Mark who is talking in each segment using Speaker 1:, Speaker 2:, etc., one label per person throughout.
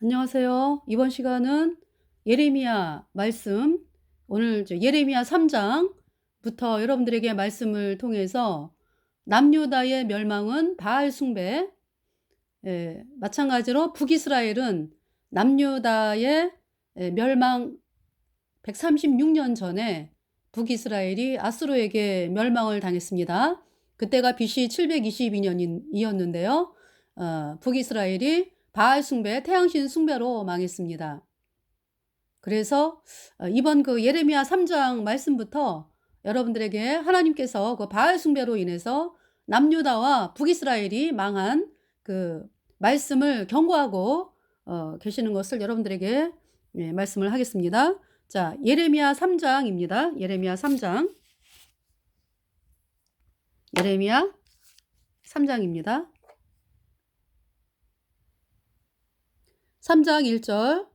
Speaker 1: 안녕하세요. 이번 시간은 예레미야 말씀, 오늘 예레미야 3장부터 여러분들에게 말씀을 통해서 남유다의 멸망은 바알 숭배, 마찬가지로 북이스라엘은 남유다의 멸망 136년 전에 북이스라엘이 아수르에게 멸망을 당했습니다. 그때가 BC 722년이었는데요. 북이스라엘이 바알 숭배, 태양신 숭배로 망했습니다. 그래서 이번 그 예레미야 3장 말씀부터 여러분들에게 하나님께서 그 바알 숭배로 인해서 남유다와 북이스라엘이 망한 그 말씀을 경고하고 계시는 것을 여러분들에게 말씀을 하겠습니다. 자, 예레미야 3장입니다. 예레미야 3장. 예레미야 3장입니다. 3장 1절.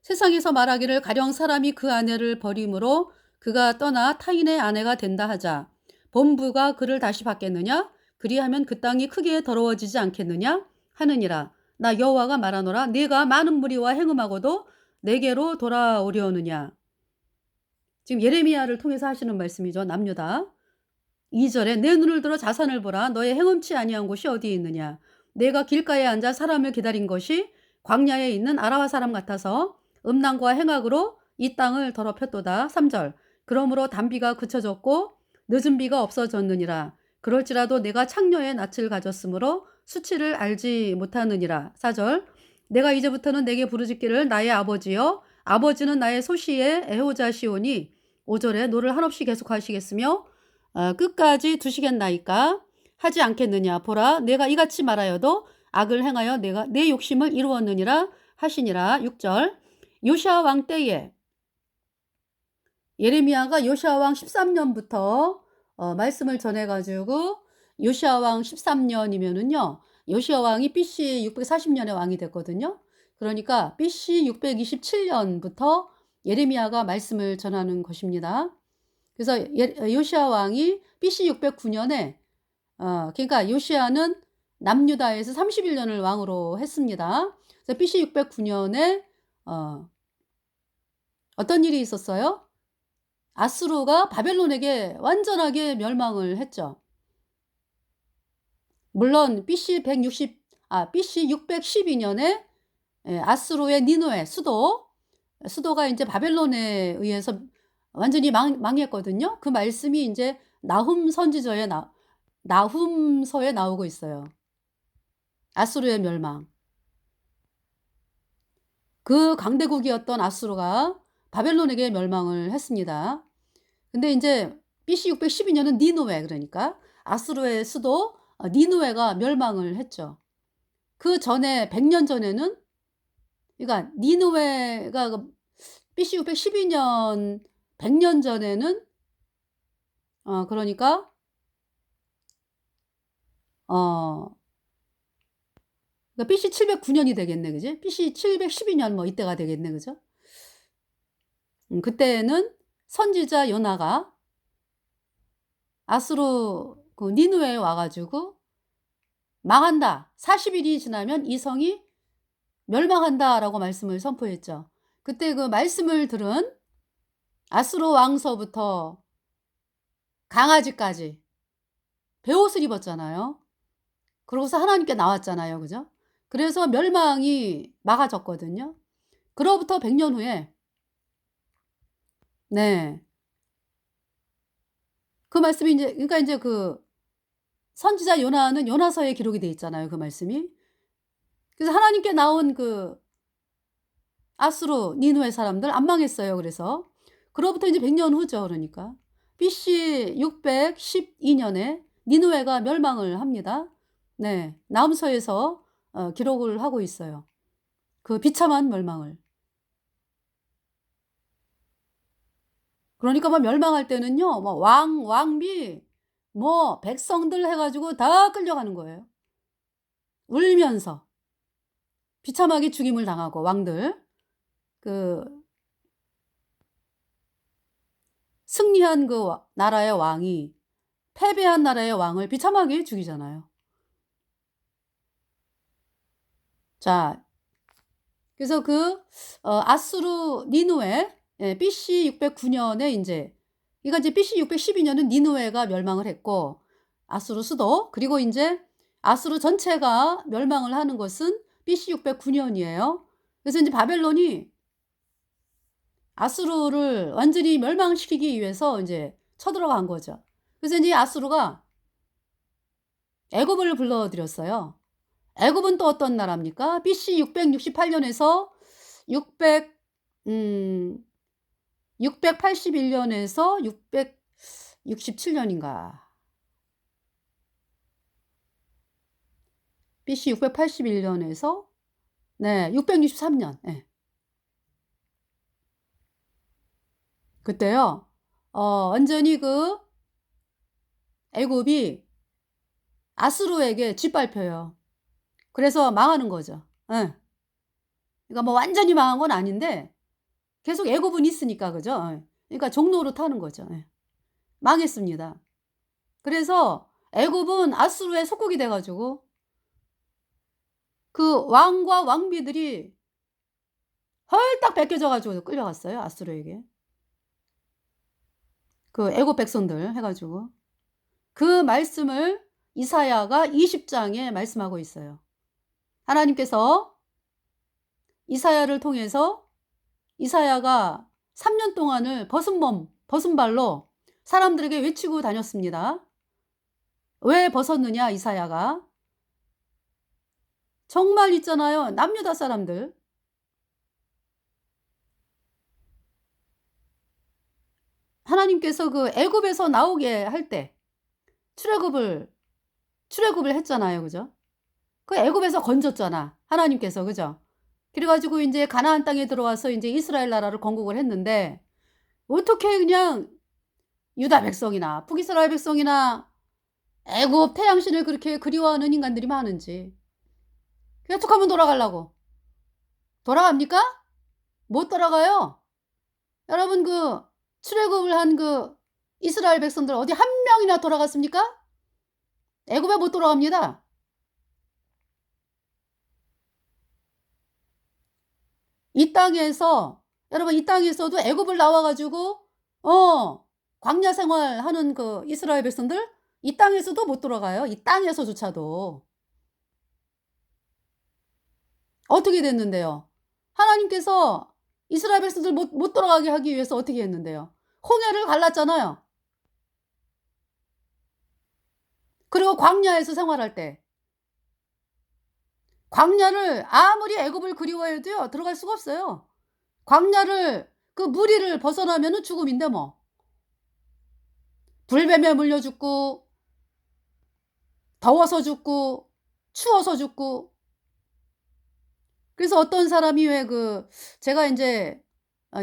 Speaker 1: 세상에서 말하기를 가령 사람이 그 아내를 버림으로 그가 떠나 타인의 아내가 된다 하자. 본부가 그를 다시 받겠느냐? 그리하면 그 땅이 크게 더러워지지 않겠느냐? 하느니라. 나 여호와가 말하노라. 네가 많은 무리와 행음하고도 내게로 돌아오려느냐? 지금 예레미야를 통해서 하시는 말씀이죠. 남유다. 2절에 내 눈을 들어 자산을 보라. 너의 행음치 아니한 곳이 어디 있느냐? 내가 길가에 앉아 사람을 기다린 것이 광야에 있는 아라와 사람 같아서 음란과 행악으로 이 땅을 더럽혔도다. 3절 그러므로 단비가 그쳐졌고 늦은 비가 없어졌느니라. 그럴지라도 내가 창녀의 낯을 가졌으므로 수치를 알지 못하느니라. 4절 내가 이제부터는 내게 부르짖기를 나의 아버지여 아버지는 나의 소시의 애호자시오니 5절에 노를 한없이 계속하시겠으며 끝까지 두시겠나이까 하지 않겠느냐. 보라 내가 이같이 말하여도 악을 행하여 내가 내 욕심을 이루었느니라 하시니라. 6절 요시아 왕 때에 예레미야가 요시아 왕 13년부터 말씀을 전해가지고 요시아 왕 13년이면은요 요시아 왕이 BC 640년에 왕이 됐거든요. 그러니까 BC 627년부터 예레미야가 말씀을 전하는 것입니다. 그래서 요시아 왕이 BC 609년에 그러니까 요시아는 남유다에서 31년을 왕으로 했습니다. 그래서 BC 609년에 어떤 일이 있었어요? 아수르가 바벨론에게 완전하게 멸망을 했죠. 물론 BC 612년에 아수르의 니느웨 수도가 이제 바벨론에 의해서 완전히 망했거든요. 그 말씀이 이제 나훔 선지서에 나훔서에 나오고 있어요. 아수르의 멸망. 그 강대국이었던 아수르가 바벨론에게 멸망을 했습니다. 근데 이제 BC 612년은 니느웨 그러니까 아수르의 수도 니느웨가 멸망을 했죠. 그 전에 100년 전에는 그러니까 니느웨가 BC 612년 100년 전에는 그러니까 그러니까 BC 709년이 되겠네. 그지? BC 712년 뭐 이때가 되겠네. 그죠? 그때는 선지자 요나가 아수르 그 니느웨에 와가지고 망한다. 40일이 지나면 이 성이 멸망한다라고 말씀을 선포했죠. 그때 그 말씀을 들은 아수르 왕서부터 강아지까지 베옷을 입었잖아요. 그러고서 하나님께 나왔잖아요. 그죠? 그래서 멸망이 막아졌거든요. 그로부터 100년 후에 네. 그 말씀이 이제 그러니까 이제 그 선지자 요나는 요나서에 기록이 돼 있잖아요. 그 말씀이. 그래서 하나님께 나온 그 아수르 니느웨 사람들 안 망했어요. 그래서 그로부터 이제 100년 후죠. 그러니까 BC 612년에 니느웨가 멸망을 합니다. 네. 나훔서에서 기록을 하고 있어요. 그 비참한 멸망을. 그러니까 뭐 멸망할 때는요. 뭐 왕비 뭐 백성들 해 가지고 다 끌려가는 거예요. 울면서 비참하게 죽임을 당하고 왕들. 그 승리한 그 나라의 왕이 패배한 나라의 왕을 비참하게 죽이잖아요. 자, 그래서 아수르 니느웨, 예, BC 609년에 인제, 그러니까 이제 BC 612년은 니느웨가 멸망을 했고, 아수르 수도, 그리고 인제 아수르 전체가 멸망을 하는 것은 BC 609년이에요. 그래서 인제 바벨론이 아수르를 완전히 멸망시키기 위해서 인제 쳐들어간 거죠. 그래서 인제 아수르가 애굽을 불러들였어요. 애굽은 또 어떤 나라입니까? BC 668년에서 600 음 681년에서 667년인가. BC 681년에서 네 663년. 예. 그때요. 완전히 애굽이 아수르에게 짓밟혀요. 그래서 망하는 거죠. 예. 그러니까 뭐 완전히 망한 건 아닌데 계속 애굽은 있으니까, 그죠? 예. 그러니까 종로로 타는 거죠. 예. 망했습니다. 그래서 애굽은 아수르의 속국이 돼 가지고 그 왕과 왕비들이 헐딱 벗겨져 가지고 끌려갔어요, 아수르에게. 그 애굽 백성들 해 가지고. 그 말씀을 이사야가 20 장에 말씀하고 있어요. 하나님께서 이사야를 통해서, 이사야가 3년 동안을 벗은 발로 사람들에게 외치고 다녔습니다. 왜 벗었느냐 이사야가? 정말 있잖아요. 남유다 사람들. 하나님께서 애굽에서 나오게 할 때 출애굽을 했잖아요. 그죠? 애굽에서 건졌잖아, 하나님께서. 그죠? 그래 가지고 인제 가나안 땅에 들어와서 인제 이스라엘 나라를 건국을 했는데, 어떻게 그냥 유다 백성이나 북이스라엘 백성이나 애굽 태양신을 그렇게 그리워하는 인간들이 많은지. 어떡하면 돌아가려고. 돌아갑니까? 못 돌아가요. 여러분, 출애굽을 한 이스라엘 백성들 어디 한 명이나 돌아갔습니까? 애굽에 못 돌아갑니다. 이 땅에서, 여러분 이 땅에서도 애굽을 나와 가지고 광야 생활하는 이스라엘 백성들 이 땅에서도 못 돌아가요. 이 땅에서조차도. 어떻게 됐는데요? 하나님께서 이스라엘 백성들 못 돌아가게 하기 위해서 어떻게 했는데요? 홍해를 갈랐잖아요. 그리고 광야에서 생활할 때 광야를 아무리 애굽을 그리워해도요 들어갈 수가 없어요. 광야를 무리를 벗어나면은 죽음인데 뭐. 불뱀에 물려 죽고, 더워서 죽고, 추워서 죽고. 그래서 어떤 사람이 제가 인제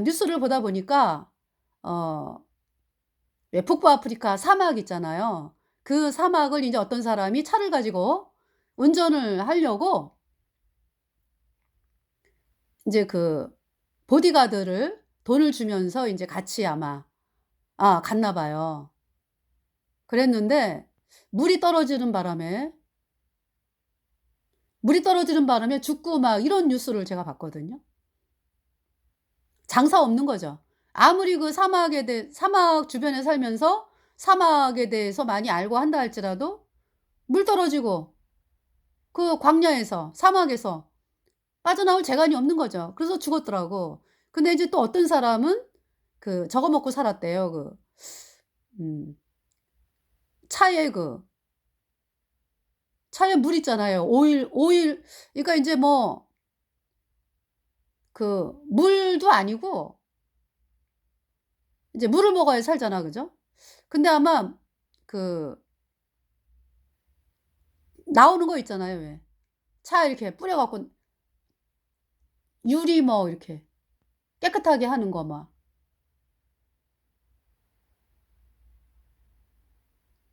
Speaker 1: 뉴스를 보다 보니까 어 왜 북부아프리카 사막 있잖아요. 그 사막을 인제 어떤 사람이 차를 가지고 운전을 하려고 인제 보디가드를 돈을 주면서 인제 같이 아마 갔나 봐요. 그랬는데 물이 떨어지는 바람에 죽고 막 이런 뉴스를 제가 봤거든요. 장사 없는 거죠. 아무리 사막 주변에 살면서 사막에 대해서 많이 알고 한다 할지라도 물 떨어지고 광야에서 사막에서 빠져나올 재간이 없는 거죠. 그래서 죽었더라고. 근데 이제 또 어떤 사람은 저거 먹고 살았대요. 음 차에 차에 물 있잖아요. 오일. 그러니까 인제 뭐 물도 아니고 이제 물을 먹어야 살잖아. 그죠? 근데 아마 그 나오는 거 있잖아요 왜. 차에 이렇게 뿌려 갖고 유리 뭐 이렇게 깨끗하게 하는 거 막.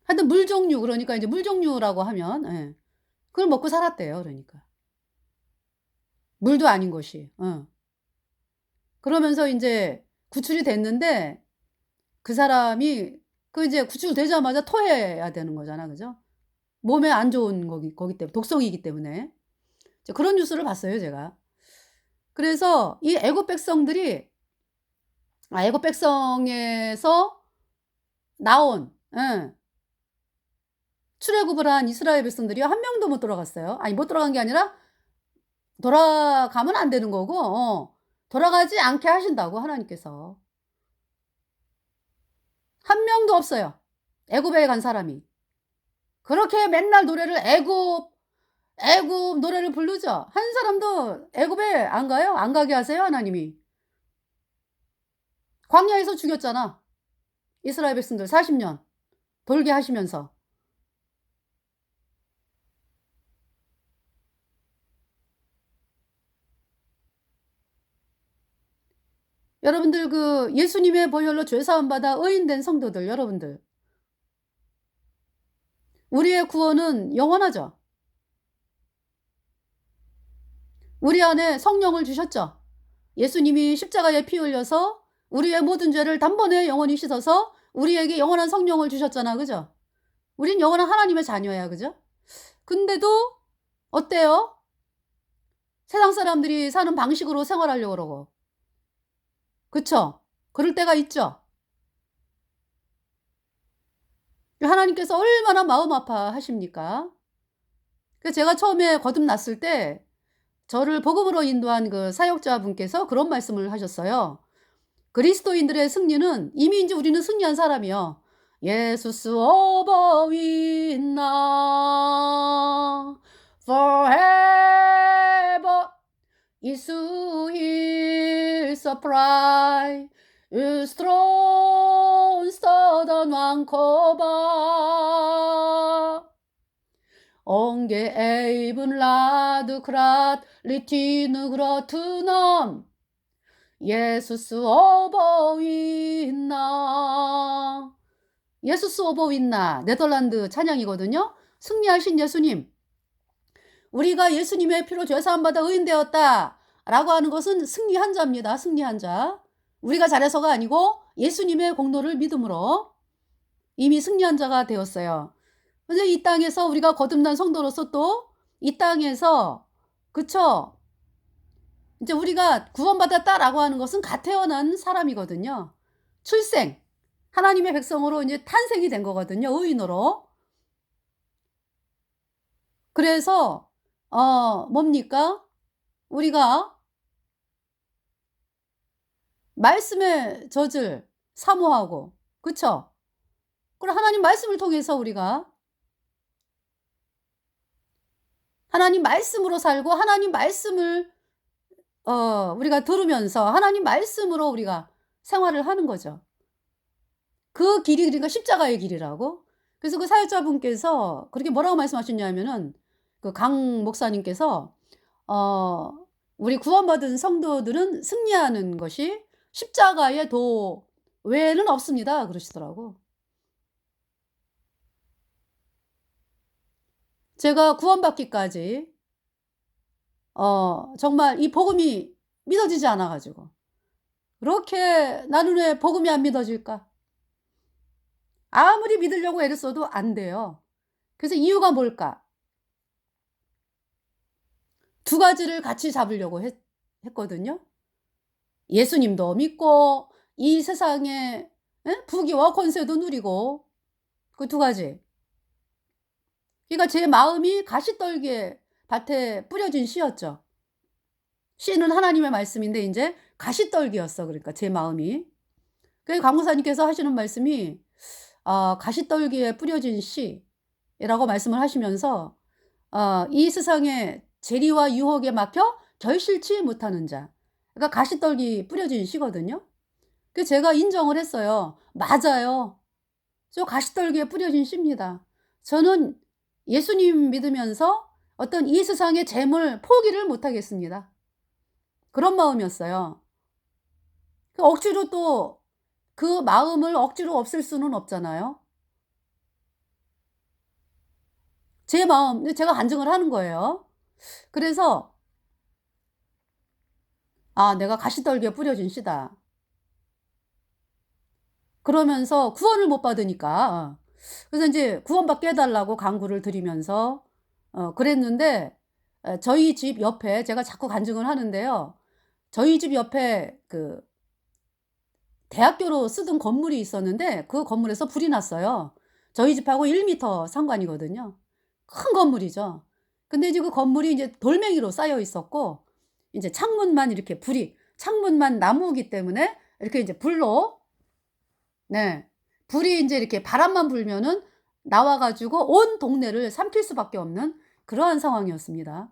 Speaker 1: 하여튼 물 종류, 그러니까 이제 물 종류라고 하면, 예, 그걸 먹고 살았대요 그러니까. 물도 아닌 것이. 그러면서 인제 구출이 됐는데 그 사람이 이제 구출되자마자 토해야 되는 거잖아. 그죠? 몸에 안 좋은 거기 때문에, 독성이기 때문에. 이제 그런 뉴스를 봤어요 제가. 그래서 이 애굽 백성들이 애굽 백성에서 나온 출애굽을 한 이스라엘 백성들이 한 명도 못 돌아갔어요. 아니 못 돌아간 게 아니라 돌아가면 안 되는 거고 돌아가지 않게 하신다고 하나님께서. 한 명도 없어요. 애굽에 간 사람이. 그렇게 맨날 노래를 애굽 노래를 부르죠. 한 사람도 애굽에 안 가요? 안 가게 하세요, 하나님이. 광야에서 죽였잖아. 이스라엘 백성들 40년 돌게 하시면서. 여러분들 그 예수님의 보혈로 죄 사함 받아 의인된 성도들 여러분들. 우리의 구원은 영원하죠. 우리 안에 성령을 주셨죠. 예수님이 십자가에 피 흘려서 우리의 모든 죄를 단번에 영원히 씻어서 우리에게 영원한 성령을 주셨잖아. 그죠? 우린 영원한 하나님의 자녀야. 그죠? 근데도 어때요? 세상 사람들이 사는 방식으로 생활하려고 그러고. 그쵸? 그럴 때가 있죠. 하나님께서 얼마나 마음 아파하십니까? 그래서 제가 처음에 거듭났을 때 저를 복음으로 인도한 그 사역자분께서 그런 말씀을 하셨어요. 그리스도인들의 승리는 이미 이제 우리는 승리한 사람이요. 예수스 오버 윈나 forever 예수 is a bright strong stone 왕코바 옹게 에이븐 라드 크랏 리티느 그렇트넘 예수스 오버 윈나 예수스 오버 윈나 네덜란드 찬양이거든요. 승리하신 예수님. 우리가 예수님의 피로 죄사함 받아 의인 되었다 라고 하는 것은 승리한 자입니다. 승리한 자. 우리가 잘해서가 아니고 예수님의 공로를 믿음으로 이미 승리한 자가 되었어요. 그래서 이 땅에서 우리가 거듭난 성도로서 또 이 땅에서 그쵸? 이제 우리가 구원받았다라고 하는 것은 갓 태어난 사람이거든요. 출생. 하나님의 백성으로 이제 탄생이 된 거거든요. 의인으로. 그래서 뭡니까? 우리가 말씀의 젖을 사모하고 그쵸? 그럼 하나님 말씀을 통해서 우리가 하나님 말씀으로 살고 하나님 말씀을 우리가 들으면서 하나님 말씀으로 우리가 생활을 하는 거죠. 그 길이 그러니까 십자가의 길이라고. 그래서 그 사역자분께서 그렇게 뭐라고 말씀하셨냐면은 그 강 목사님께서 우리 구원받은 성도들은 승리하는 것이 십자가의 도 외에는 없습니다. 그러시더라고. 제가 구원받기까지 정말 이 복음이 믿어지지 않아 가지고 그렇게 '나는 왜 복음이 안 믿어질까?' 아무리 믿으려고 애를 써도 안 돼요. 그래서 이유가 뭘까? 두 가지를 같이 잡으려고 했거든요. 예수님도 믿고 이 세상의 부귀와 권세도 누리고 그 두 가지. 그러니까 제 마음이 가시떨기에 밭에 뿌려진 씨였죠. 씨는 하나님의 말씀인데 인제 가시떨기였어 그러니까 제 마음이. 그래서 강 목사님께서 하시는 말씀이 가시떨기에 뿌려진 씨라고 말씀을 하시면서 이 세상의 재리와 유혹에 막혀 결실치 못하는 자. 그러니까 가시떨기 뿌려진 씨거든요. 그래서 제가 인정을 했어요. 맞아요. 저 가시떨기에 뿌려진 씨입니다. 저는 예수님 믿으면서 어떤 이 세상의 재물 포기를 못 하겠습니다. 그런 마음이었어요. 억지로 또 그 마음을 억지로 없앨 수는 없잖아요. 제 마음 제가 간증을 하는 거예요. 그래서 '아 내가 가시떨기에 뿌려진 씨다.' 그러면서 구원을 못 받으니까 그래서 인제 구원받게 해 달라고 간구를 드리면서 그랬는데 저희 집 옆에 제가 자꾸 간증을 하는데요. 저희 집 옆에 그 대학교로 쓰던 건물이 있었는데 그 건물에서 불이 났어요. 저희 집하고 1미터 상관이거든요. 큰 건물이죠. 근데 이제 그 건물이 이제 돌멩이로 쌓여 있었고 인제 창문만 이렇게 불이 창문만 나무이기 때문에 이렇게 이제 불로 네. 불이 인제 이렇게 바람만 불면은 나와 가지고 온 동네를 삼킬 수밖에 없는 그러한 상황이었습니다.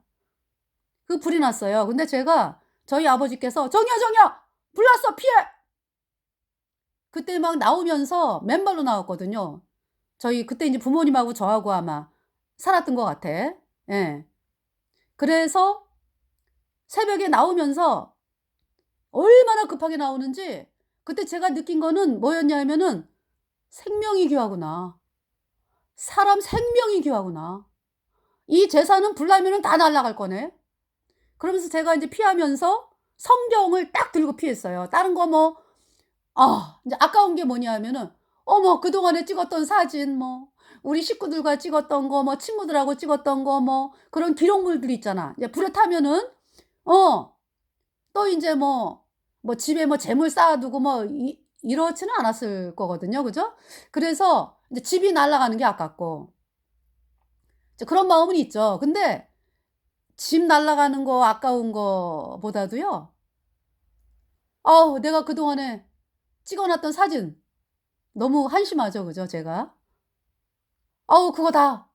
Speaker 1: 그 불이 났어요. 근데 제가 저희 아버지께서 "정이야, 정이야. 불 났어. 피해." 그때 막 나오면서 맨발로 나왔거든요. 저희 그때 인제 부모님하고 저하고 아마 살았던 것 같아. 예. 그래서 새벽에 나오면서 얼마나 급하게 나오는지 그때 제가 느낀 거는 뭐였냐 하면은 '생명이 귀하구나. 사람 생명이 귀하구나. 이 재산은 불 나면은 다 날아갈 거네.' 그러면서 제가 인제 피하면서 성경을 딱 들고 피했어요. 다른 거 뭐 인제 아까운 게 뭐냐 하면은 어머 그동안에 찍었던 사진 뭐 우리 식구들과 찍었던 거 뭐 친구들하고 찍었던 거 뭐 그런 기록물들이 있잖아. 이제 불에 타면은 어 또 인제 뭐 집에 뭐 재물 쌓아 두고 뭐 이렇지는 않았을 거거든요. 그죠? 그래서 이제 집이 날아가는 게 아깝고 이제 그런 마음은 있죠. 근데 집 날아가는 거 아까운 거보다도요. 아우 내가 그동안에 찍어 놨던 사진 너무 한심하죠. 그죠 제가? 아우 그거 다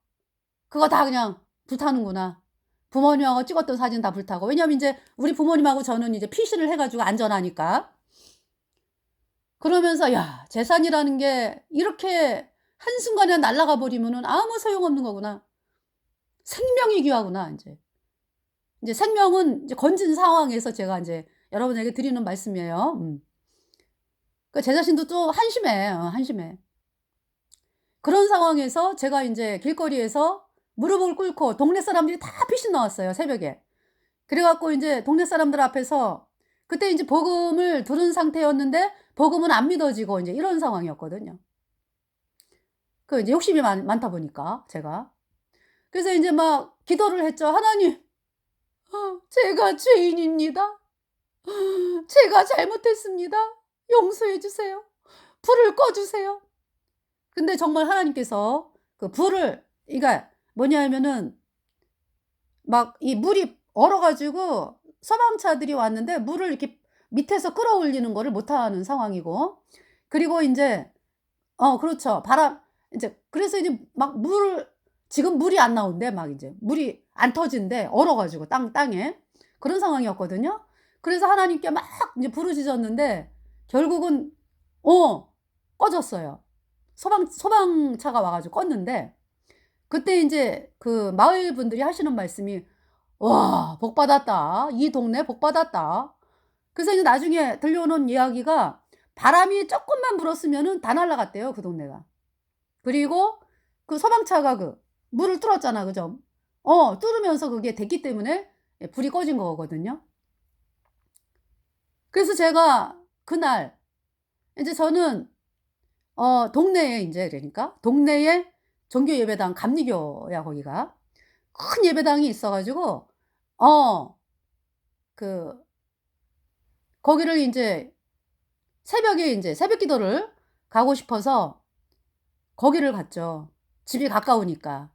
Speaker 1: 그냥 불타는구나. 부모님하고 찍었던 사진 다 불타고. 왜냐하면 인제 우리 부모님하고 저는 이제 피신을 해 가지고 안전하니까. 그러면서 '야 재산이라는 게 이렇게 한순간에 날아가 버리면은 아무 소용없는 거구나. 생명이 귀하구나.' 인제. 인제 생명은 이제 건진 상황에서 제가 인제 여러분에게 드리는 말씀이에요. 그 제 자신도 또 한심해. 한심해. 그런 상황에서 제가 인제 길거리에서 무릎을 꿇고 동네 사람들이 다 피신 나왔어요 새벽에. 그래 갖고 인제 동네 사람들 앞에서 그때 인제 복음을 들은 상태였는데 복음은 안 믿어지고 인제 이런 상황이었거든요. 그 이제 욕심이 많다 보니까 제가. 그래서 인제 막 기도를 했죠. "하나님 제가 죄인입니다. 제가 잘못했습니다. 용서해 주세요. 불을 꺼 주세요." 근데 정말 하나님께서 그 불을 그러니까 뭐냐 하면은 막 이 물이 얼어 가지고 소방차들이 왔는데 물을 이렇게 밑에서 끌어올리는 거를 못하는 상황이고 그리고 인제 그렇죠. 바람 인제 그래서 이제 막 지금 물이 안 나온대 막 인제. 물이 안 터진대 얼어 가지고 땅에. 그런 상황이었거든요. 그래서 하나님께 막 인제 부르짖었는데 결국은 어 꺼졌어요. 소방차가 와 가지고 껐는데 그때 인제 그 마을 분들이 하시는 말씀이 "와 복 받았다. 이 동네 복 받았다." 그래서 이제 나중에 들려오는 이야기가 바람이 쪼끔만 불었으면은 다 날아갔대요 그 동네가. 그리고 그 소방차가 그 문을 뚫었잖아. 그죠? 뚫으면서 그게 됐기 때문에 예 불이 꺼진 거거든요. 그래서 제가 그날 인제 저는 동네에 인제 그러니까 동네에 종교 예배당 감리교야 거기가. 큰 예배당이 있어 가지고 어 그 거기를 인제 새벽에 인제 새벽 기도를 가고 싶어서 거기를 갔죠. 집이 가까우니까.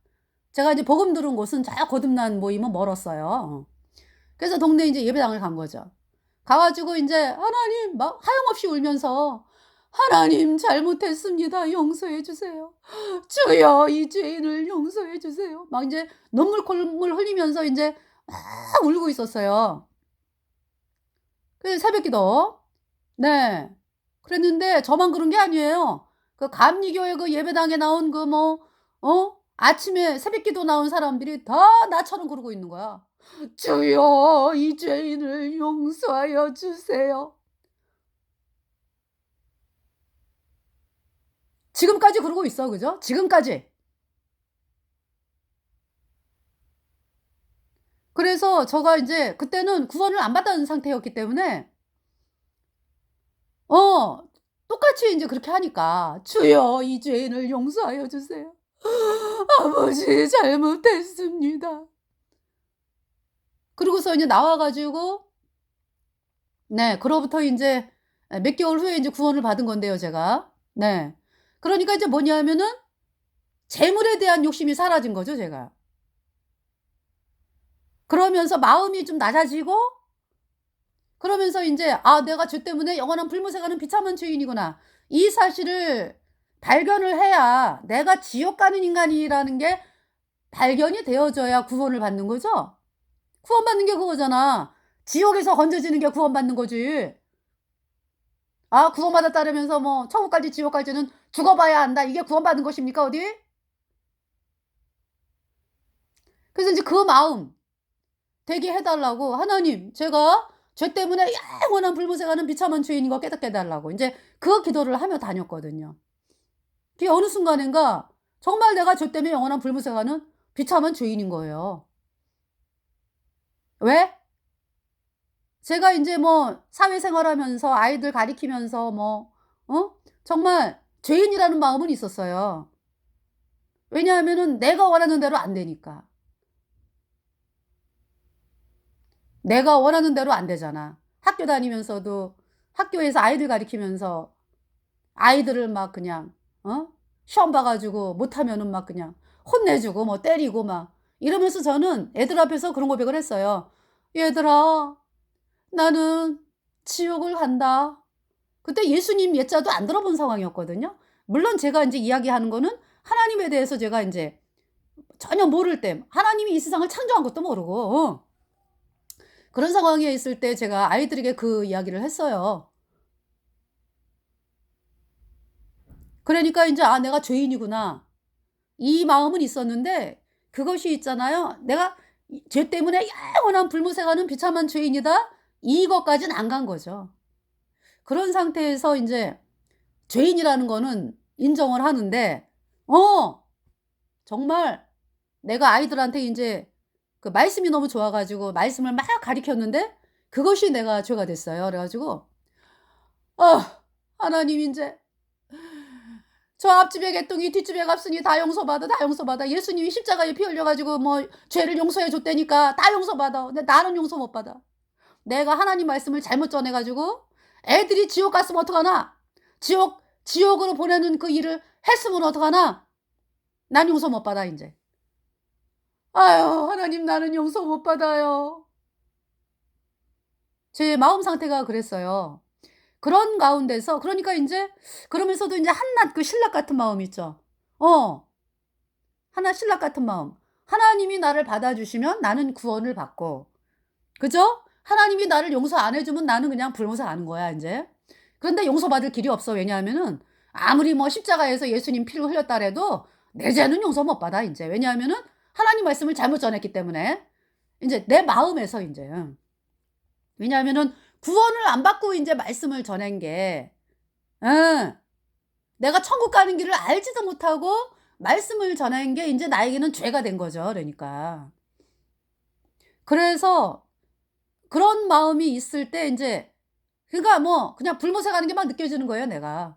Speaker 1: 제가 이제 복음 들은 곳은 저 거듭난 모임은 멀었어요. 그래서 동네 인제 예배당을 간 거죠. 가 가지고 인제 하나님 막 하염없이 울면서 "하나님 잘못했습니다. 용서해 주세요. 주여 이 죄인을 용서해 주세요." 막 인제 눈물 흘리면서 인제 막 울고 있었어요. 그 새벽기도. 네. 그랬는데 저만 그런 게 아니에요. 그 감리교회 그 예배당에 나온 그 아침에 새벽기도 나온 사람들이 다 나처럼 그러고 있는 거야. "주여 이 죄인을 용서하여 주세요." 지금까지 그러고 있어. 그죠? 지금까지. 그래서 제가 인제 그때는 구원을 안 받은 상태였기 때문에 어 똑같이 인제 그렇게 하니까 "주여 이 죄인을 용서하여 주세요. 아버지 잘못했습니다." 그러고서 이제 나와 가지고 네. 그로부터 인제 몇 개월 후에 인제 구원을 받은 건데요 제가. 네. 그러니까 이제 뭐냐면은 재물에 대한 욕심이 사라진 거죠 제가. 그러면서 마음이 좀 낮아지고 그러면서 인제 '아 내가 죄 때문에 영원한 불못에 가는 비참한 죄인이구나.' 이 사실을 발견을 해야 내가 지옥 가는 인간이라는 게 발견이 되어져야 구원을 받는 거죠. 구원받는 게 그거잖아. 지옥에서 건져지는 게 구원받는 거지. 아 구원받았다라면서 뭐 천국 갈지 지옥 갈지는 죽어 봐야 안다. 이게 구원받는 것입니까 어디? 그래서 인제 그 마음 되게 해 달라고 "하나님 제가 죄 때문에 영원한 불못에 가는 비참한 죄인인 거 깨닫게 해 달라고." 인제 그 기도를 하며 다녔거든요. 그게 어느 순간인가 정말 내가 죄 때문에 영원한 불못에 가는 비참한 죄인인 거예요. 왜? 제가 인제 뭐 사회생활하면서 아이들 가리키면서 뭐 정말 죄인이라는 마음은 있었어요. 왜냐하면은 내가 원하는 대로 안 되니까. 내가 원하는 대로 안 되잖아. 학교 다니면서도 학교에서 아이들 가리키면서 아이들을 막 그냥 시험 봐 가지고 못하면은 막 그냥 혼내 주고 뭐 때리고 막 이러면서 저는 애들 앞에서 그런 고백을 했어요. "얘들아 나는 지옥을 간다." 그때 예수님 예자도 안 들어본 상황이었거든요. 물론 제가 인제 이야기하는 거는 하나님에 대해서 제가 인제 전혀 모를 때 하나님이 이 세상을 창조한 것도 모르고 그런 상황에 있을 때 제가 아이들에게 그 이야기를 했어요. 그러니까 인제 '아 내가 죄인이구나.' 이 마음은 있었는데 그것이 있잖아요. '내가 이 죄 때문에 영원한 불못에 가는 비참한 죄인이다.' 이것까지는 안 간 거죠. 그런 상태에서 인제 죄인이라는 거는 인정을 하는데 정말 내가 아이들한테 인제 그 말씀이 너무 좋아 가지고 말씀을 막 가리켰는데 그것이 내가 죄가 됐어요. 그래 가지고 하나님 인제 저 앞집에 개똥이 뒷집에 값으니 다 용서받아, 다 용서받아. 예수님이 십자가에 피 흘려 가지고 뭐 죄를 용서해 줬다니까 다 용서받아. 근데 나는 용서 못 받아. 내가 하나님 말씀을 잘못 전해 가지고 애들이 지옥 갔으면 어떡하나? 지옥으로 보내는 그 일을 했으면 어떡하나? 난 용서 못 받아 인제. 아유 하나님 나는 용서 못 받아요. 제 마음 상태가 그랬어요. 그런 가운데서 그러니까 인제 그러면서도 인제 한낱 그 신락 같은 마음 있죠. 어. 하나 신락 같은 마음. 하나님이 나를 받아주시면 나는 구원을 받고 그죠? 하나님이 나를 용서 안 해 주면 나는 그냥 불못에 가는 거야 인제. 그런데 용서받을 길이 없어. 왜냐하면은 아무리 뭐 십자가에서 예수님 피를 흘렸다 그래도 내 죄는 용서 못 받아 인제. 왜냐하면은 하나님 말씀을 잘못 전했기 때문에. 인제 내 마음에서 인제. 왜냐하면은 구원을 안 받고 인제 말씀을 전한 게 예. 내가 천국 가는 길을 알지도 못하고 말씀을 전한 게 인제 나에게는 죄가 된 거죠 그러니까. 그래서 그런 마음이 있을 때 인제 그러니까 뭐 그냥 불못에 가는 게 막 느껴지는 거예요 내가.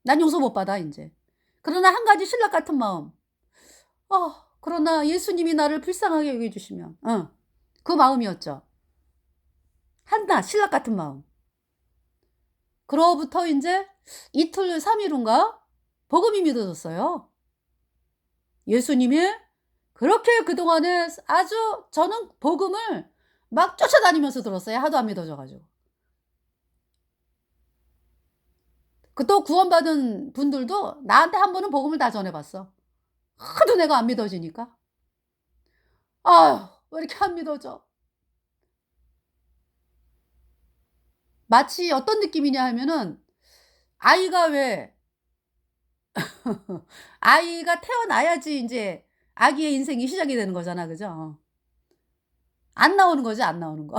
Speaker 1: 난 용서 못 받아 인제. 그러나 한 가지 신락 같은 마음. 그러나 예수님이 나를 불쌍하게 여겨 주시면 그 마음이었죠. 한낱 신락 같은 마음. 그로부터 인제 이틀 3일 후인가 복음이 믿어졌어요. 예수님이 그렇게 그동안에 아주 저는 복음을 막 쫓아다니면서 들었어요 하도 안 믿어져 가지고. 그 또 구원받은 분들도 나한테 한 번은 복음을 다 전해 봤어. 하도 내가 안 믿어지니까. 아휴 왜 이렇게 안 믿어져. 마치 어떤 느낌이냐 하면은 아이가 왜 아이가 태어나야지 인제 아기의 인생이 시작이 되는 거잖아. 그죠? 안 나오는 거지 안 나오는 거.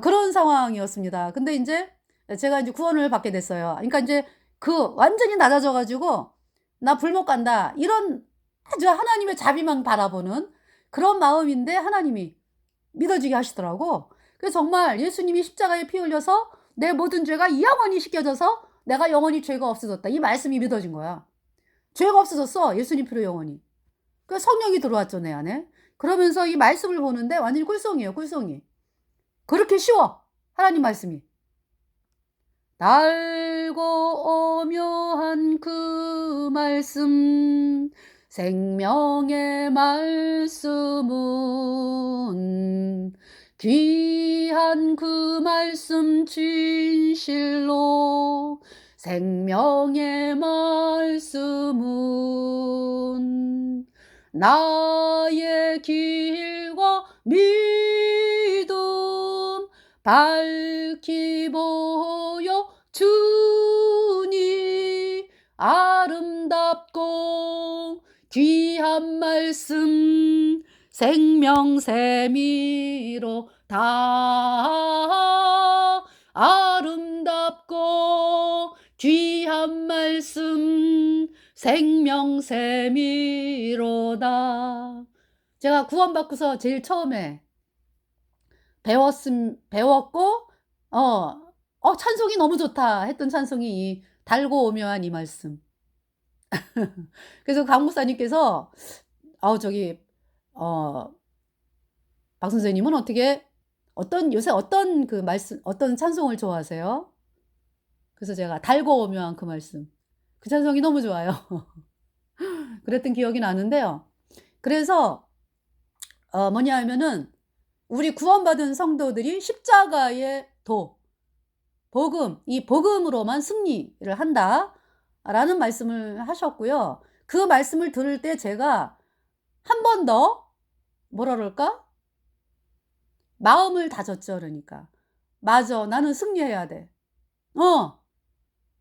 Speaker 1: 그런 상황이었습니다. 근데 인제 제가 인제 구원을 받게 됐어요. 그러니까 인제 그 완전히 낮아져 가지고 '나 불못 간다.' 이런 아주 하나님의 자비만 바라보는 그런 마음인데 하나님이 믿어지게 하시더라고. 그래서 정말 예수님이 십자가에 피 흘려서 내 모든 죄가 영원히 씻겨져서 내가 영원히 죄가 없어졌다. 이 말씀이 믿어진 거야. 죄가 없어졌어 예수님 피로 영원히. 그 성령이 들어왔죠 내 안에. 그러면서 이 말씀을 보는데 완전히 꿀송이에요, 꿀송이. 그렇게 쉬워. 하나님 말씀이. 달고 오묘한 그 말씀, 생명의 말씀은 귀한 그 말씀 진실로, 생명의 말씀은 나의 길과 믿음 밝히 보여 주니, 아름답고 귀한 말씀 생명샘이로 다, 아름답고 귀한 말씀 생명샘이로다. 제가 구원받고서 제일 처음에 배웠고, 찬송이 너무 좋다 했던 찬송이 이 달고 오묘한 이 말씀. 그래서 강 목사님께서 저기 박 선생님은 요새 어떤 그 말씀, 어떤 찬송을 좋아하세요? 그래서 제가 달고 오묘한 그 말씀, 그 찬송이 너무 좋아요. 그랬던 기억이 나는데요. 그래서 뭐냐 하면은 우리 구원받은 성도들이 십자가의 복음, 이 복음으로만 승리를 한다라는 말씀을 하셨고요. 그 말씀을 들을 때 제가 한 번 더 뭐라 그럴까? 마음을 다졌죠. 그러니까. 맞아. 나는 승리해야 돼.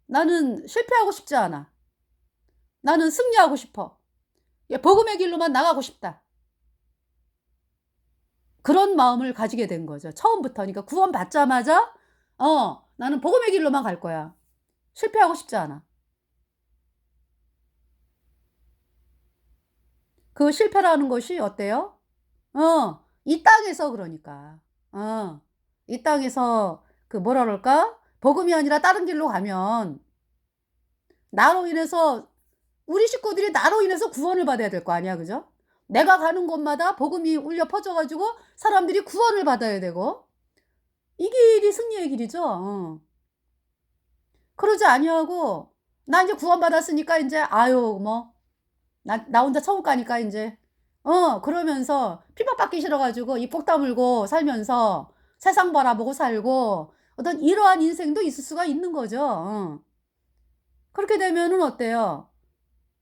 Speaker 1: 나는 실패하고 싶지 않아. 나는 승리하고 싶어. 복음의 길로만 나가고 싶다. 그런 마음을 가지게 된 거죠. 처음부터. 그러니까 구원 받자마자 나는 복음의 길로만 갈 거야. 실패하고 싶지 않아. 그 실패라는 것이 어때요? 이 땅에서, 그러니까. 이 땅에서 그 뭐라 그럴까? 복음이 아니라 다른 길로 가면 나로 인해서, 우리 식구들이 나로 인해서 구원을 받아야 될 거 아니야. 그죠? 내가 가는 곳마다 복음이 울려 퍼져 가지고 사람들이 구원을 받아야 되고, 이 길이 승리의 길이죠. 그러지 아니하고 나 이제 구원받았으니까 이제 뭐 나 혼자 천국 가니까 이제 그러면서 핍박받기 싫어 가지고 입 다물고 살면서 세상 바라보고 살고, 어떤 이러한 인생도 있을 수가 있는 거죠. 그렇게 되면은 어때요?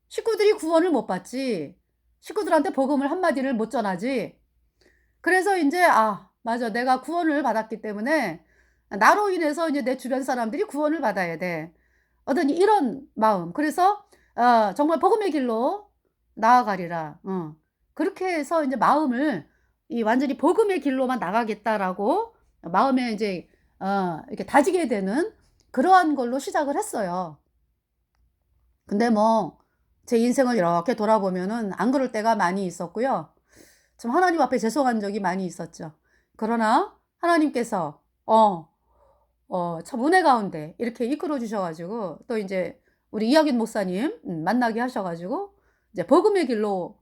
Speaker 1: 식구들이 구원을 못 받지. 식구들한테 복음을 한마디를 못 전하지. 그래서 인제 맞아. 내가 구원을 받았기 때문에 나로 인해서 이제 내 주변 사람들이 구원을 받아야 돼. 어떤 이런 마음. 그래서 정말 복음의 길로 나아가리라. 그렇게 해서 인제 마음을 이 완전히 '복음의 길로만 나가겠다.'라고 마음에 인제 이렇게 다지게 되는 그러한 걸로 시작을 했어요. 근데 뭐 제 인생을 이렇게 돌아보면은 안 그럴 때가 많이 있었고요. 참 하나님 앞에 죄송한 적이 많이 있었죠. 그러나 하나님께서 참 은혜 가운데 이렇게 이끌어 주셔 가지고, 또 인제 우리 이학인 목사님 만나게 하셔 가지고 이제 복음의 길로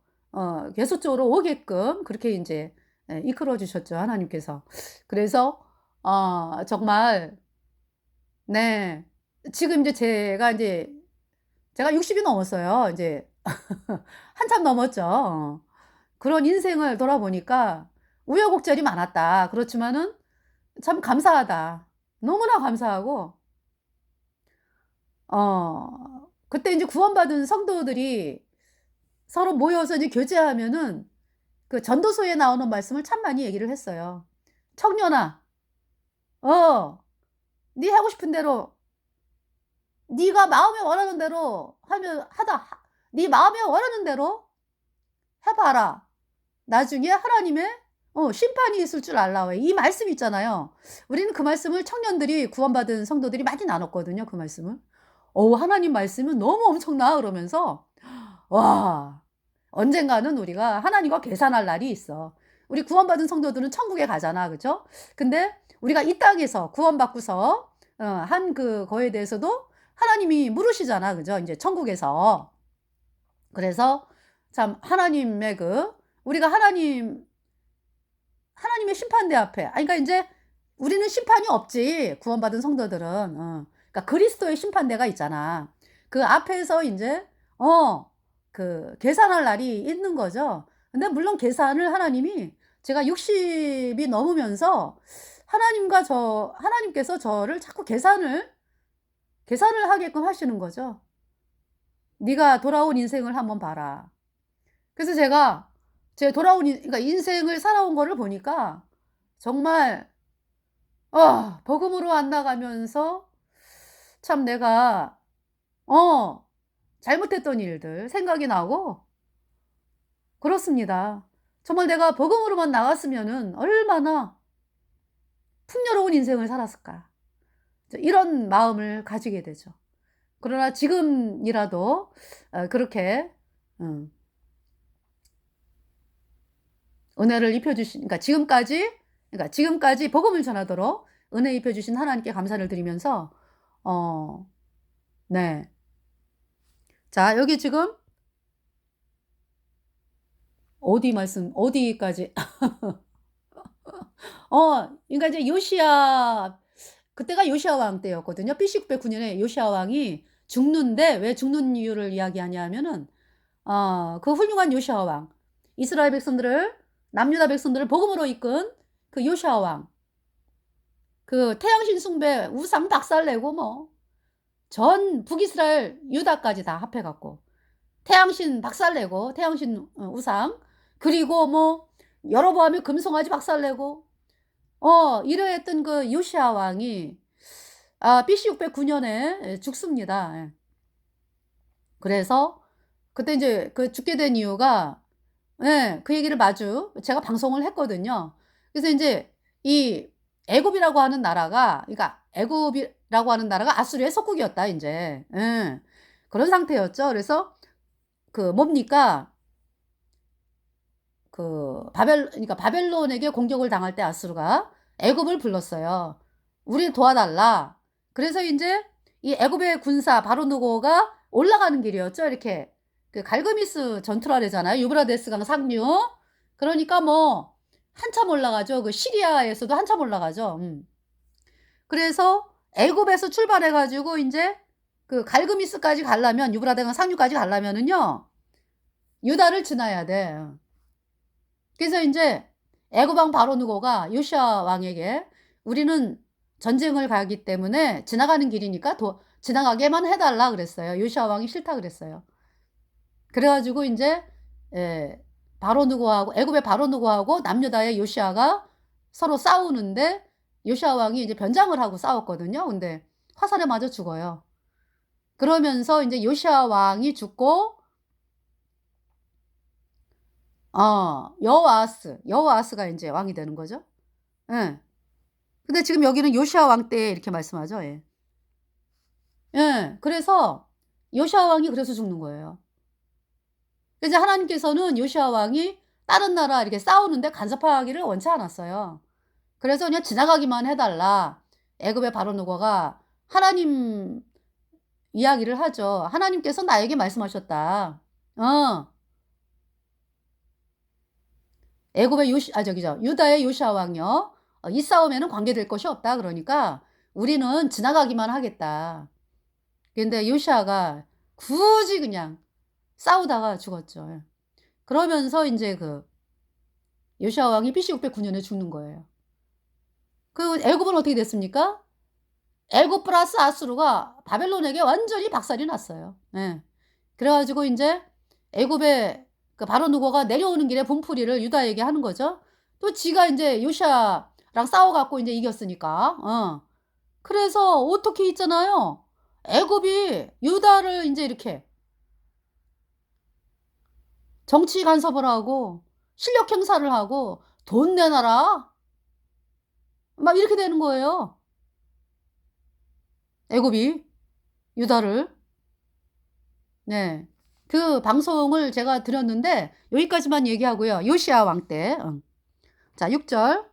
Speaker 1: 계속적으로 오게끔 그렇게 인제 이끌어 주셨죠, 하나님께서. 그래서 정말, 네. 지금 이제 제가 60이 넘었어요. 이제 한참 넘었죠. 그런 인생을 돌아보니까 우여곡절이 많았다. 그렇지만은 참 감사하다. 너무나 감사하고, 그때 인제 구원받은 성도들이 서로 모여서 이제 교제하면은 그 전도서에 나오는 말씀을 참 많이 얘기를 했어요. "청년아, 어 네 하고 싶은 대로, 네가 마음에 원하는 대로 하면 하다 하 네 마음에 원하는 대로 해 봐라. 나중에 하나님의 심판이 있을 줄 알라." 왜 이 말씀 있잖아요. 우리는 그 말씀을 청년들이, 구원받은 성도들이 많이 나눴거든요, 그 말씀을. 하나님 말씀은 너무 엄청나." 그러면서 와, 언젠가는 우리가 하나님과 계산할 날이 있어. 우리 구원받은 성도들은 천국에 가잖아. 그죠? 근데 우리가 이 땅에서 구원받고서 한 그거에 대해서도 하나님이 물으시잖아. 그죠? 인제 천국에서. 그래서 참 하나님의 우리가 하나님의 심판대 앞에, 그러니까 이제 우리는 심판이 없지. 구원받은 성도들은. 그러니까 그리스도의 심판대가 있잖아. 그 앞에서 이제 그 계산할 날이 있는 거죠. 근데 물론 계산을 하나님이, 제가 60이 넘으면서 하나님께서 저를 자꾸 계산을 하게끔 하시는 거죠. 네가 돌아온 인생을 한번 봐라. 그래서 제가 제 그러니까 인생을 살아온 거를 보니까 정말 복음으로 안 나가면서 참 내가 잘못했던 일들 생각이 나고 그렇습니다. 정말 내가 복음으로만 나갔으면은 얼마나 풍요로운 인생을 살았을까. 이런 마음을 가지게 되죠. 그러나 지금이라도 그렇게 은혜를 입혀주신, 그러니까 지금까지 복음을 전하도록 은혜 입혀주신 하나님께 감사를 드리면서, 네. 자, 여기 지금, 어디까지. 그러니까 이제 그때가 요시야 왕 때였거든요. BC 909년에 요시야 왕이 죽는데, 왜 죽는 이유를 이야기하냐 하면은, 그 훌륭한 요시야 왕, 이스라엘 백성들을, 남유다 백성들을 복음으로 이끈 그 요시야 왕, 그 태양신 숭배 우상 박살내고 뭐 전 북이스라엘 유다까지 다 합해갖고 태양신 박살내고, 태양신 우상, 그리고 뭐 여로보암이 금송아지 박살내고 이러했던 그 요시야 왕이 BC 609년에 죽습니다. 예. 그래서 그때 이제 그 죽게 된 이유가, 예, 그 얘기를 마주 제가 방송을 했거든요. 그래서 이제 이 애굽이라고 하는 나라가, 그러니까 애굽이라고 하는 나라가 아수르의 속국이었다 이제. 예. 그런 상태였죠. 그래서 그 뭡니까? 그러니까 바벨론에게 공격을 당할 때 아수르가 애굽을 불렀어요. 우리 도와달라. 그래서 이제 이 애굽의 군사 바로누고가 올라가는 길이었죠. 이렇게 그 갈그미스 전투라잖아요. 유브라데스 강 상류. 그러니까 뭐 한참 올라가죠. 그 시리아에서도 한참 올라가죠. 그래서 애굽에서 출발해가지고 이제 그 갈그미스까지 가려면, 유브라데스 강 상류까지 가려면은요, 유다를 지나야 돼. 그래서 이제 애굽 왕 바로누고가 요시야 왕에게 우리는 전쟁을 가기 때문에 지나가는 길이니까 지나가게만 해달라 그랬어요. 요시야 왕이 싫다 그랬어요. 그래가지고 이제 애굽의 바로누고하고 남유다의 요시야가 서로 싸우는데, 요시야 왕이 이제 변장을 하고 싸웠거든요. 근데 화살에 맞아 죽어요. 그러면서 이제 요시야 왕이 죽고 여호아스가 이제 왕이 되는 거죠. 예. 근데 지금 여기는 요시야 왕 때 이렇게 말씀하죠. 예. 예. 그래서 요시야 왕이 그래서 죽는 거예요. 그래서 하나님께서는 요시야 왕이 다른 나라 이렇게 싸우는데 간섭하기를 원치 않았어요. 그래서 그냥 지나가기만 해달라. 애굽의 바로누고가 하나님 이야기를 하죠. 하나님께서 나에게 말씀하셨다. 애굽의 유다의 요시야 왕이요. 이 싸움에는 관계될 것이 없다. 그러니까 우리는 지나가기만 하겠다. 근데 요시야가 굳이 그냥 싸우다가 죽었죠. 그러면서 이제 그 요시야 왕이 BC 609년에 죽는 거예요. 그 애굽은 어떻게 됐습니까? 애굽 플러스 아수르가 바벨론에게 완전히 박살이 났어요. 예. 그래가지고 이제 애굽의 그 바로누고가 내려오는 길에 분풀이를 유다에게 하는 거죠. 또 지가 이제 요시야랑 싸워갖고 이제 이겼으니까. 그래서 어떻게 있잖아요. 애굽이 유다를 이제 이렇게 정치 간섭을 하고 실력 행사를 하고 돈 내놔라. 막 이렇게 되는 거예요. 애굽이 유다를. 네. 그 방송을 제가 드렸는데 여기까지만 얘기하고요. 요시야 왕 때. 자, 6절.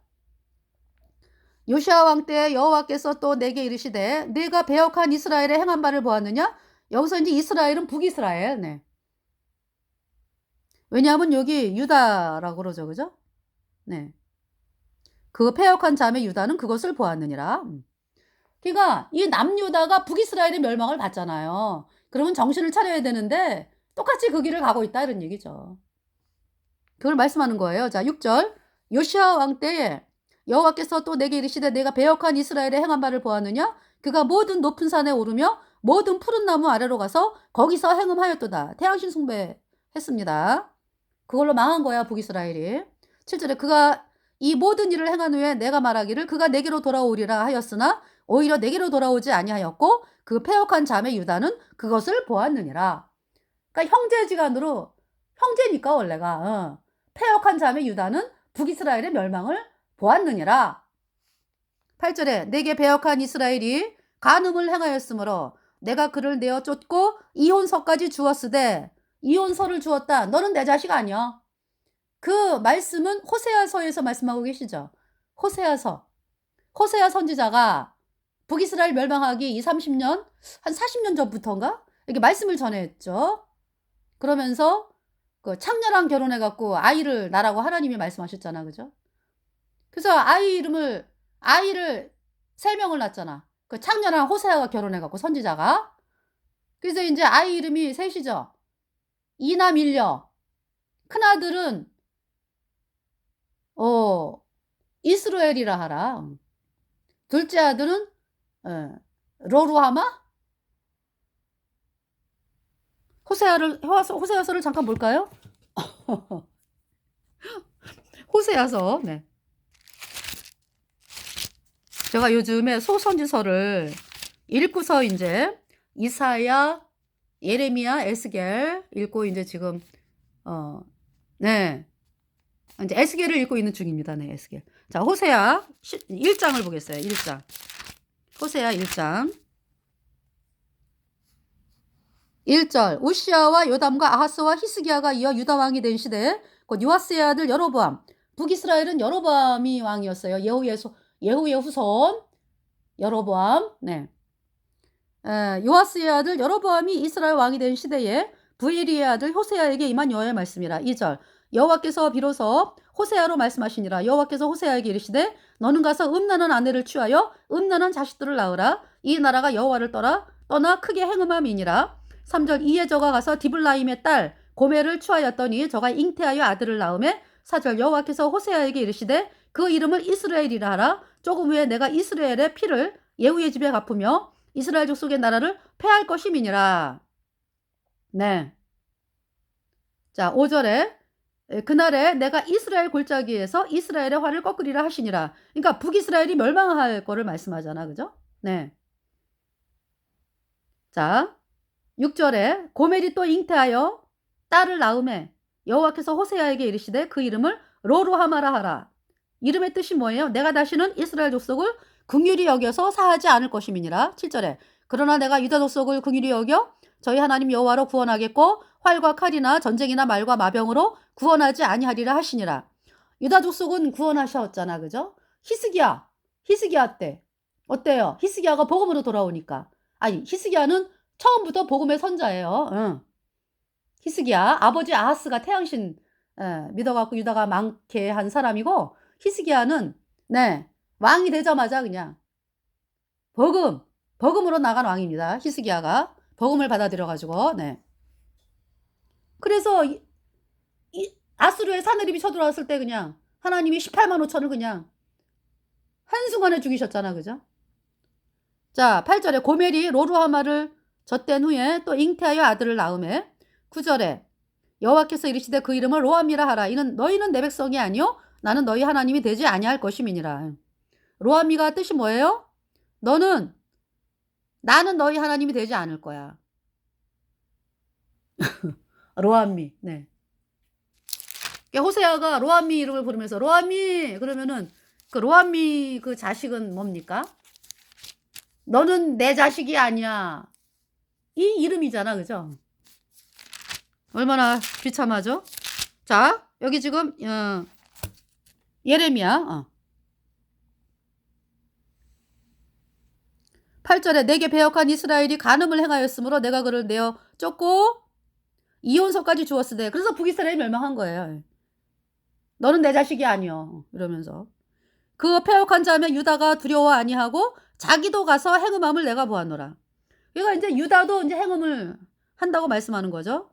Speaker 1: 요시야 왕 때 여호와께서 또 내게 이르시되 네가 배역한 이스라엘의 행한 바를 보았느냐? 여기서 이제 이스라엘은 북이스라엘. 네. 왜냐하면 여기 유다라고 그러죠. 그죠? 네. 그 패역한 자매 유다는 그것을 보았느니라. 그러니까 이 남유다가 북이스라엘의 멸망을 봤잖아요. 그러면 정신을 차려야 되는데 똑같이 그 길을 가고 있다 이런 얘기죠. 그걸 말씀하는 거예요. 자, 6절. 요시아 왕 때에 여호와께서 또 내게 이르시되 내가 배역한 이스라엘의 행한 바를 보았느냐? 그가 모든 높은 산에 오르며 모든 푸른 나무 아래로 가서 거기서 행음하였도다. 태양신 숭배했습니다. 그걸로 망한 거야, 북이스라엘이. 7절에 그가 이 모든 일을 행한 후에 내가 말하기를 그가 내게로 돌아오리라 하였으나 오히려 내게로 돌아오지 아니하였고 그 패역한 자매 유다는 그것을 보았느니라. 그러니까 형제지간으로 형제니까 원래가 패역한 자매 유다는 북이스라엘의 멸망을 보았느니라. 8절에 내게 배역한 이스라엘이 간음을 행하였으므로 내가 그를 내어 쫓고 이혼서까지 주었으되 이혼서를 주었다. 너는 내 자식 아니야. 그 말씀은 호세아서에서 말씀하고 계시죠. 호세아서. 호세아 선지자가 북이스라엘 멸망하기 30년, 한 40년 전부터인가? 이렇게 말씀을 전했죠. 그러면서 그 창녀랑 결혼해갖고 아이를 낳으라고 하나님이 말씀하셨잖아. 그죠? 그래서 아이를 3명을 낳았잖아. 그 창녀랑 호세아가 결혼해갖고 선지자가. 그래서 이제 아이 이름이 셋이죠. 이남 일녀. 큰아들은 이스루엘이라 하라. 둘째 아들은 로루하마. 호세아서를 잠깐 볼까요? 호세아서. 네. 제가 요즘에 소선지서를 읽고서 이제 이사야, 예레미야, 에스겔 읽고 이제 지금 네. 이제 에스겔을 읽고 있는 중입니다. 네, 에스겔. 자, 호세아 1장을 보겠어요. 1장. 호세아 1장. 1절. 우시아와 요담과 아하스와 히스기야가 이어 유다 왕이 된 시대에 곧 요아스의 아들 여로보암. 북이스라엘은 여로보암이 왕이었어요. 예후의 후손 여로보암. 네. 요아스의 아들 여로보암이 이스라엘 왕이 된 시대에 부엘리의 아들 호세아에게 임한 여호와의 말씀이라. 2절. 여호와께서 비로소 호세아로 말씀하시니라. 여호와께서 호세아에게 이르시되 너는 가서 음란한 아내를 취하여 음란한 자식들을 낳으라. 이 나라가 여호와를 떠나 크게 행음함이니라. 3절. 이에 저가 가서 디블라임의 딸 고멜을 취하였더니 저가 잉태하여 아들을 낳음에 4절. 여호와께서 호세아에게 이르시되 그 이름을 이스라엘이라 하라. 조금 후에 내가 이스라엘의 피를 예후의 집에 갚으며 이스라엘 족속의 나라를 패할 것임이니라. 네. 자, 5절에 그날에 내가 이스라엘 골짜기에서 이스라엘의 화를 꺾으리라 하시니라. 그러니까 북이스라엘이 멸망할 거를 말씀하잖아. 그죠? 네. 자, 6절에 고멜이 또 잉태하여 딸을 낳음에 여호와께서 호세아에게 이르시되 그 이름을 로루하마라 하라. 이름의 뜻이 뭐예요? 내가 다시는 이스라엘 족속을 긍휼히 여겨서 사하지 않을 것임이니라. 7절에 그러나 내가 유다 족속을 긍휼히 여겨 저희 하나님 여호와로 구원하겠고 활과 칼이나 전쟁이나 말과 마병으로 구원하지 아니하리라 하시니라. 유다 족속은 구원하셨잖아. 그죠? 히스기야 때 어때요? 히스기야가 복음으로 돌아오니까. 아니, 히스기야는 처음부터 복음의 선자예요. 응. 히스기야 아버지 아하스가 태양신 믿어갖고 유다가 많게 한 사람이고 히스기야는 네 왕이 되자마자 그냥 복음으로 나간 왕입니다. 히스기야가 복음을 받아들여가지고 네. 그래서 아수르의 사내립이 쳐들어왔을 때 그냥 하나님이 18만 5천을 그냥 한순간에 죽이셨잖아. 그죠? 자, 8절에 고멜이 로루하마를 젖댄 후에 또 잉태하여 아들을 낳음에 9절에 여호와께서 이르시되 그 이름을 로암이라 하라. 이는 너희는 내 백성이 아니요 나는 너희 하나님이 되지 아니할 것임이니라. 로암이가 뜻이 뭐예요? 나는 너희 하나님이 되지 않을 거야. 로암미. 네. 호세아가 로암미 이름을 부르면서 로암미 그러면은 그 로암미 그 자식은 뭡니까? 너는 내 자식이 아니야. 이 이름이잖아. 그죠? 얼마나 비참하죠? 자, 여기 지금 예레미야 8절에 내게 배역한 이스라엘이 간음을 행하였으므로 내가 그를 내어 쫓고 이혼서까지 주었으되 그래서 북이스라엘이 멸망한 거예요. 너는 내 자식이 아니여 이러면서. 그 패역한 자며 유다가 두려워 아니하고 자기도 가서 행음함을 내가 보았노라. 그러니까 이제 유다도 이제 행음을 한다고 말씀하는 거죠.